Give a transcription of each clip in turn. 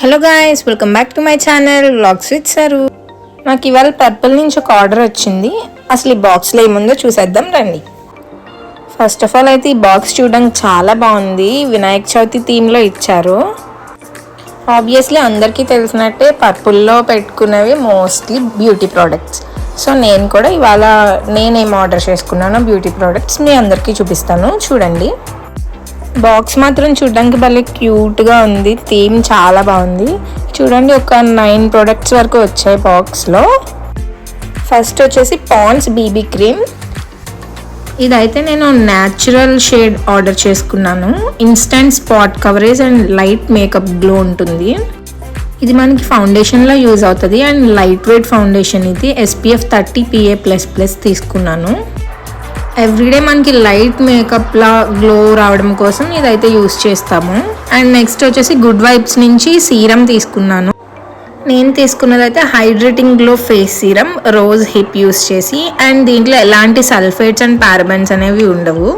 Hello guys, welcome back to my channel vlogs with sir. నాకు ఇవాళ purple నుంచి ఒక ఆర్డర్ వచ్చింది. అసలు ఈ బాక్స్లో ఏముందో చూసేద్దాం రండి. ఫస్ట్ ఆఫ్ ఆల్ అయితే ఈ బాక్స్ చూడడానికి చాలా బాగుంది. వినాయక చవితి థీమ్లో ఇచ్చారు. ఆబ్వియస్లీ అందరికీ తెలిసినట్టే పర్పుల్లో పెట్టుకునేవి మోస్ట్లీ బ్యూటీ ప్రోడక్ట్స్. సో నేను కూడా ఇవాళ నేనేం ఆర్డర్ చేసుకున్నానో బ్యూటీ ప్రోడక్ట్స్ మీ అందరికీ చూపిస్తాను. చూడండి, బాక్స్ మాత్రం చూడడానికి భలే క్యూట్గా ఉంది. థీమ్ చాలా బాగుంది. చూడండి, ఒక 9 ప్రోడక్ట్స్ వరకు వచ్చాయి బాక్స్లో. ఫస్ట్ వచ్చేసి పాండ్స్ బీబీ క్రీమ్. ఇదైతే నేను న్యాచురల్ షేడ్ ఆర్డర్ చేసుకున్నాను. Instant spot coverage and light makeup glow ఉంటుంది. ఇది మనకి ఫౌండేషన్లో యూజ్ అవుతుంది అండ్ లైట్ వెయిట్ ఫౌండేషన్. ఇది SPF 30 PA++ తీసుకున్నాను. ఎవ్రీడే మనకి లైట్ మేకప్లా గ్లో రావడం కోసం ఇదైతే యూస్ చేస్తాము. అండ్ నెక్స్ట్ వచ్చేసి గుడ్ వైబ్స్ నుంచి సీరం తీసుకున్నాను. నేను తీసుకున్నదైతే hydrating glow face serum rose hip use చేసి. అండ్ దీంట్లో ఎలాంటి సల్ఫేట్స్ అండ్ పారాబెన్స్ అనేవి ఉండవు.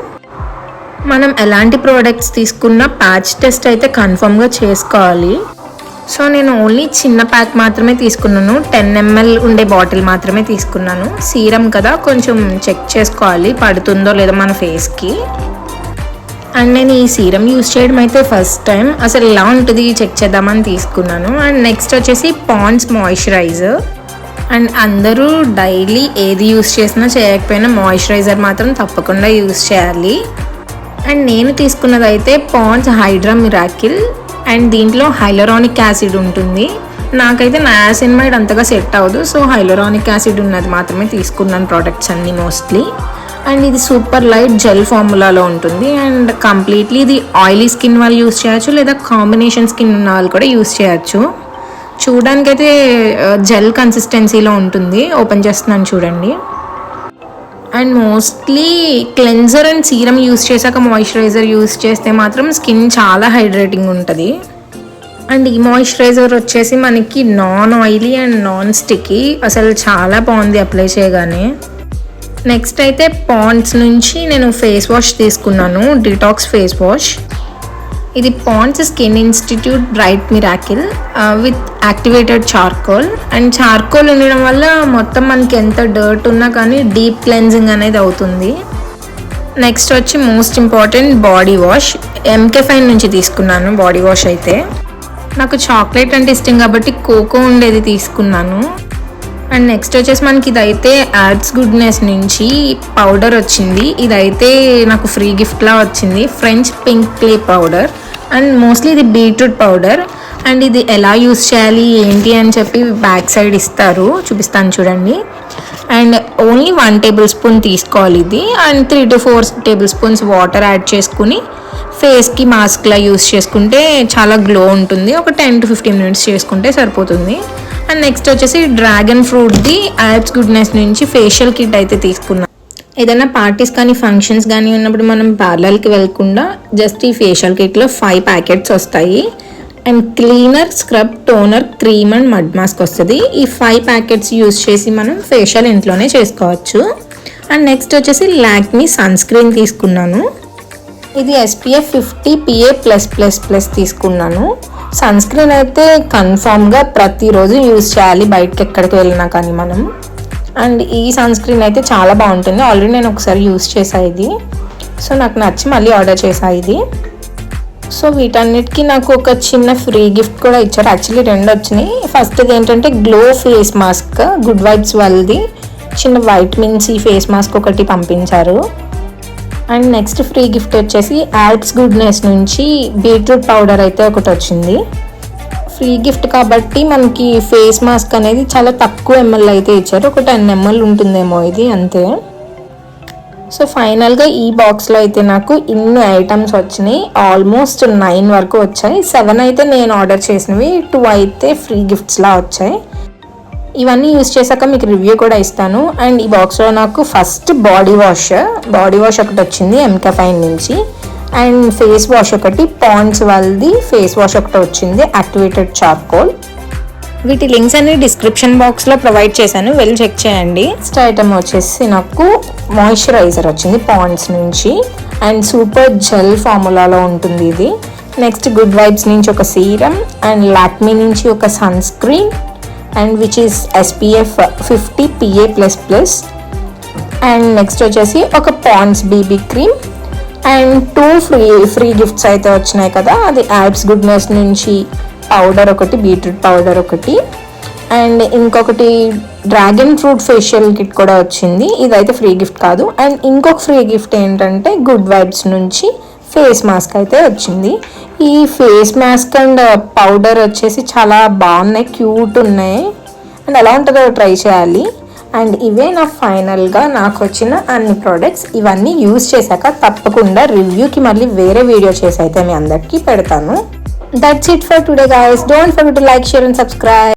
మనం ఎలాంటి ప్రోడక్ట్స్ తీసుకున్నా ప్యాచ్ టెస్ట్ అయితే కన్ఫర్మ్గా చేసుకోవాలి. సో నేను ఓన్లీ చిన్న ప్యాక్ మాత్రమే తీసుకున్నాను. 10 ml ఉండే బాటిల్ మాత్రమే తీసుకున్నాను. సీరం కదా, కొంచెం చెక్ చేసుకోవాలి పడుతుందో లేదో మన ఫేస్కి. అండ్ నేను ఈ సీరం యూస్ చేయడం అయితే ఫస్ట్ టైం. అసలు ఎలా ఉంటుంది చెక్ చేద్దామని తీసుకున్నాను. అండ్ నెక్స్ట్ వచ్చేసి పాండ్స్ మాయిశ్చరైజర్. అండ్ అందరూ డైలీ ఏది యూస్ చేసినా చేయకపోయినా మాయిశ్చరైజర్ మాత్రం తప్పకుండా యూస్ చేయాలి. అండ్ నేను తీసుకున్నది అయితే పాండ్స్ హైడ్రా మిరాకిల్. అండ్ దీంట్లో హైలరానిక్ యాసిడ్ ఉంటుంది. నాకైతే నయాసినమైడ్ అంతగా సెట్ అవ్వదు. సో హైలరానిక్ యాసిడ్ ఉన్నది మాత్రమే తీసుకున్నాను ప్రోడక్ట్స్ అన్నీ మోస్ట్లీ. అండ్ ఇది సూపర్ లైట్ జెల్ ఫార్ములాలో ఉంటుంది. అండ్ కంప్లీట్లీ ఇది ఆయిలీ స్కిన్ వాళ్ళు యూస్ చేయొచ్చు, లేదా కాంబినేషన్ స్కిన్ ఉన్న వాళ్ళు కూడా యూస్ చేయొచ్చు. చూడడానికైతే జెల్ కన్సిస్టెన్సీలో ఉంటుంది. ఓపెన్ చేస్తున్నాను చూడండి. And mostly cleanser and serum use చేశాక మాయిశ్చరైజర్ యూస్ చేస్తే మాత్రం స్కిన్ చాలా హైడ్రేటింగ్ ఉంటుంది. అండ్ ఈ మాయిశ్చరైజర్ వచ్చేసి మనకి non oily and non sticky. అసలు చాలా బాగుంది అప్లై చేయగానే. నెక్స్ట్ అయితే పాండ్స్ నుంచి నేను ఫేస్ వాష్ తీసుకున్నాను, డిటాక్స్ ఫేస్ వాష్. ఇది Pond's skin institute bright miracle with activated charcoal. And charcoal ఉండడం వల్ల మొత్తం మనకి ఎంత డర్ట్ ఉన్నా కానీ డీప్ క్లెన్జింగ్ అనేది అవుతుంది. నెక్స్ట్ వచ్చి most important body wash. MK Fine నుంచి తీసుకున్నాను బాడీ వాష్. అయితే నాకు చాక్లెట్ అంటే ఇష్టం కాబట్టి కోకో ఉండేది తీసుకున్నాను. అండ్ నెక్స్ట్ వచ్చేసి మనకి ఇదైతే యాడ్స్ గుడ్నెస్ నుంచి పౌడర్ వచ్చింది. ఇదైతే నాకు ఫ్రీ గిఫ్ట్లా వచ్చింది, French pink clay powder. And mostly ఇది బీట్రూట్ పౌడర్. అండ్ ఇది ఎలా యూస్ చేయాలి ఏంటి అని చెప్పి బ్యాక్ సైడ్ ఇస్తారు, చూపిస్తాను చూడండి. అండ్ ఓన్లీ 1 టేబుల్ స్పూన్ తీసుకోవాలి ఇది. And 3 to 4 table spoons water add చేసుకుని ఫేస్కి మాస్క్లా యూస్ చేసుకుంటే చాలా గ్లో ఉంటుంది. ఒక 10 to 15 మినిట్స్ చేసుకుంటే సరిపోతుంది. అండ్ నెక్స్ట్ వచ్చేసి డ్రాగన్ ఫ్రూట్ది యాడ్స్ గుడ్నెస్ నుంచి ఫేషియల్ కిట్ అయితే తీసుకున్నాను. ఏదైనా పార్టీస్ కానీ ఫంక్షన్స్ కానీ ఉన్నప్పుడు మనం పార్లర్కి వెళ్ళకుండా జస్ట్ ఈ ఫేషియల్ కిట్లో 5 ప్యాకెట్స్ వస్తాయి. And cleaner, scrub, toner, cream and mud mask వస్తుంది. ఈ 5 ప్యాకెట్స్ యూస్ చేసి మనం ఫేషియల్ ఇంట్లోనే చేసుకోవచ్చు. అండ్ నెక్స్ట్ వచ్చేసి లాక్మీ సన్ స్క్రీన్ తీసుకున్నాను. ఇది SPF 50 PA+++ తీసుకున్నాను. సన్ స్క్రీన్ అయితే కన్ఫామ్గా ప్రతిరోజు యూజ్ చేయాలి బయటకి ఎక్కడికి వెళ్ళినా కానీ మనం. అండ్ ఈ సన్ స్క్రీన్ అయితే చాలా బాగుంటుంది. ఆల్రెడీ నేను ఒకసారి యూజ్ చేసా ఇది. సో నాకు నచ్చి మళ్ళీ ఆర్డర్ చేసా ఇది. సో వీటన్నిటికీ నాకు ఒక చిన్న ఫ్రీ గిఫ్ట్ కూడా ఇచ్చారు. యాక్చువల్లీ 2 వచ్చినాయి. ఫస్ట్ ఏంటంటే glow face mask, good vibes వాళ్ళది చిన్న వైటమిన్ C ఫేస్ మాస్క్ ఒకటి పంపించారు. అండ్ నెక్స్ట్ ఫ్రీ గిఫ్ట్ వచ్చేసి యాడ్స్ గుడ్నెస్ నుంచి బీట్రూట్ పౌడర్ అయితే ఒకటి వచ్చింది. ఫ్రీ గిఫ్ట్ కాబట్టి మనకి ఫేస్ మాస్క్ అనేది చాలా తక్కువ ml అయితే ఇచ్చారు. ఒక 10 ml ఉంటుందేమో ఇది, అంతే. సో ఫైనల్గా ఈ బాక్స్లో అయితే నాకు ఇన్ని ఐటమ్స్ వచ్చినాయి. ఆల్మోస్ట్ 9 వరకు వచ్చాయి. 7 అయితే నేను ఆర్డర్ చేసినవి, 2 అయితే ఫ్రీ గిఫ్ట్స్లా వచ్చాయి. ఇవన్నీ యూస్ చేశాక మీకు రివ్యూ కూడా ఇస్తాను. అండ్ ఈ బాక్స్లో నాకు ఫస్ట్ బాడీ వాష్ ఒకటి వచ్చింది MK Fine నుంచి. అండ్ ఫేస్ వాష్ ఒకటి పాండ్స్ వాళ్ళది ఫేస్ వాష్ ఒకటి వచ్చింది, యాక్టివేటెడ్ చార్కోల్. వీటి లింక్స్ అన్ని డిస్క్రిప్షన్ బాక్స్లో ప్రొవైడ్ చేశాను, వెళ్ళి చెక్ చేయండి. నెక్స్ట్ ఐటమ్ వచ్చేసి నాకు మాయిశ్చరైజర్ వచ్చింది పాండ్స్ నుంచి. అండ్ సూపర్ జెల్ ఫార్ములాలో ఉంటుంది ఇది. నెక్స్ట్ గుడ్ వైబ్స్ నుంచి ఒక సీరం అండ్ లాక్మీ నుంచి ఒక sunscreen and which is SPF 50 PA++. And next వచ్చేసి ఒక Pond's BB cream and 2 free gifts అయితే వచ్చినాయి కదా, అది యాబ్స్ గుడ్నెస్ నుంచి పౌడర్ ఒకటి, బీట్రూట్ పౌడర్ ఒకటి, అండ్ ఇంకొకటి డ్రాగన్ ఫ్రూట్ ఫేషియల్ కిట్ కూడా వచ్చింది. ఇదైతే ఫ్రీ గిఫ్ట్ కాదు. అండ్ ఇంకొక ఫ్రీ గిఫ్ట్ ఏంటంటే గుడ్ వైబ్స్ నుంచి ఫేస్ మాస్క్ అయితే వచ్చింది. ఈ ఫేస్ మాస్క్ అండ్ పౌడర్ వచ్చేసి చాలా బాగున్నాయి, క్యూట్ ఉన్నాయి. అండ్ ఎలా ఉంటుందో ట్రై చేయాలి. అండ్ ఇవే నా ఫైనల్గా నాకు వచ్చిన అన్ని ప్రోడక్ట్స్. ఇవన్నీ యూజ్ చేశాక తప్పకుండా రివ్యూకి మళ్ళీ వేరే వీడియో చేసి అయితే మీ అందరికీ పెడతాను. That's it for today guys. Don't forget to like, share and subscribe.